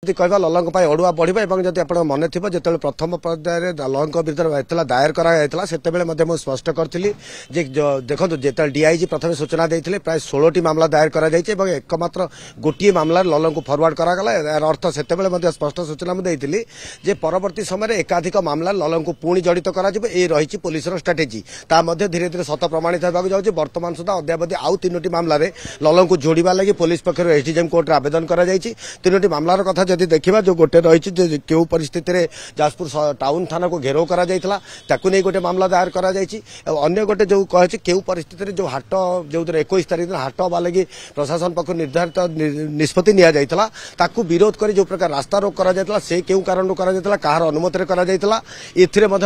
कहवा ललंक अड़ुआ बढ़िबा एवं जदि आप मन थी जो प्रथम पर्यायर ललंक विरुद्ध दायर कराइला से स्पष्ट करी देखो जो डीआईजी प्रथम सूचना देते प्राय 16टी मामला दायर कर एकमात्र गोटे मामला ललंक फरवर्ड करागला यार अर्थ से स्पष्ट सूचना मुझे परवर्ती समय एकाधिक मामला ललंक पुणी जड़ित रही पुलिस स्ट्राटेजी धीरे धीरे सत प्रमाणित होगा जाऊँगी बर्तमान सुधा अद्यावधि आउ 3टी मामला ललंक जोड़ा लगी पुलिस पक्षर एसडीजेएम कोर्ट आवेदन कर 3टी मामलार कथा जदि देखा जो गोटे रही क्यों परिस्थिति में जाजपुर टाउन थाना को घेराव करा नहीं गोटे मामला दायर कर अन्य गोटे जो कहे क्यों परिस्थिति जो हाट जो 21 तारीख हाट हवा लगी प्रशासन पक्ष निर्धारित निष्पत्ति निता विरोध कर जो प्रकार रास्ता रोक करा से क्यों कारण कहार अनुमति करा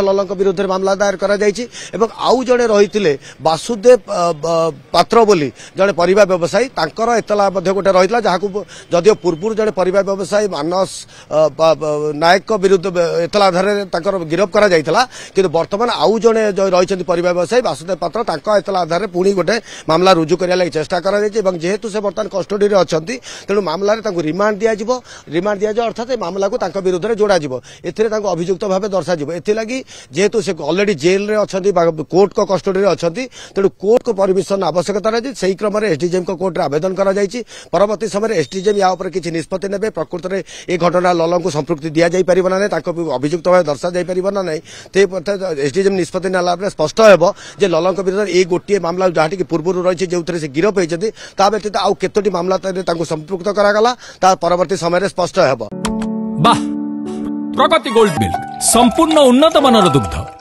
ललंक विरुद्ध में मामला दायर कर आउ जड़े रही वासुदेव पात्र बोली जड़े परिवा व्यवसायी एतला गोटे रही जहाँ जदिव पूर्व जड़े परिवा व्यवसायी मानस नायक विरुद्ध एतला आधार गिरफ करा किंतु वर्तमान आउ जड़े रही परिवा व्यवसायी वासुदेव पात्र एतला आधार पुणी गोटे मामला रुजु करने चेष्टा जेहेतु से बर्तमान कस्टडी में अच्छा तेणु मामला रिमांड दिया अर्थात मामला को विरुद्ध में जोड़ा अभियुक्त भाव दर्शा एथिलागी जेहेतु से अलरेडी जेल रे अच्छा कोर्ट को कस्टडी में अच्छा तेणु कोर्ट को परमिशन आवश्यकता रही से क्रम में एसडीजेएम कोर्ट में आवेदन कर परवर्ती समय एसडीजेएम या किसी निष्पत्ति ने प्रकृत में ये घटना ललंक संपृक्ति दि जापर ना अभियुक्त भाव दर्शा जापर ना एसडीजेएम निष्पत्ति नाला स्पष्ट हो ललंक विरुद्ध ये गोटे मामला जहाँ पूर्व रही जो से गिरफ होती व्यतीत आउ केतोटी मामला संपृक्त करागला परवर्ती समय स्पष्ट हो। प्रगति गोल्ड मिल्क संपूर्ण उन्नत मानर दुग्ध।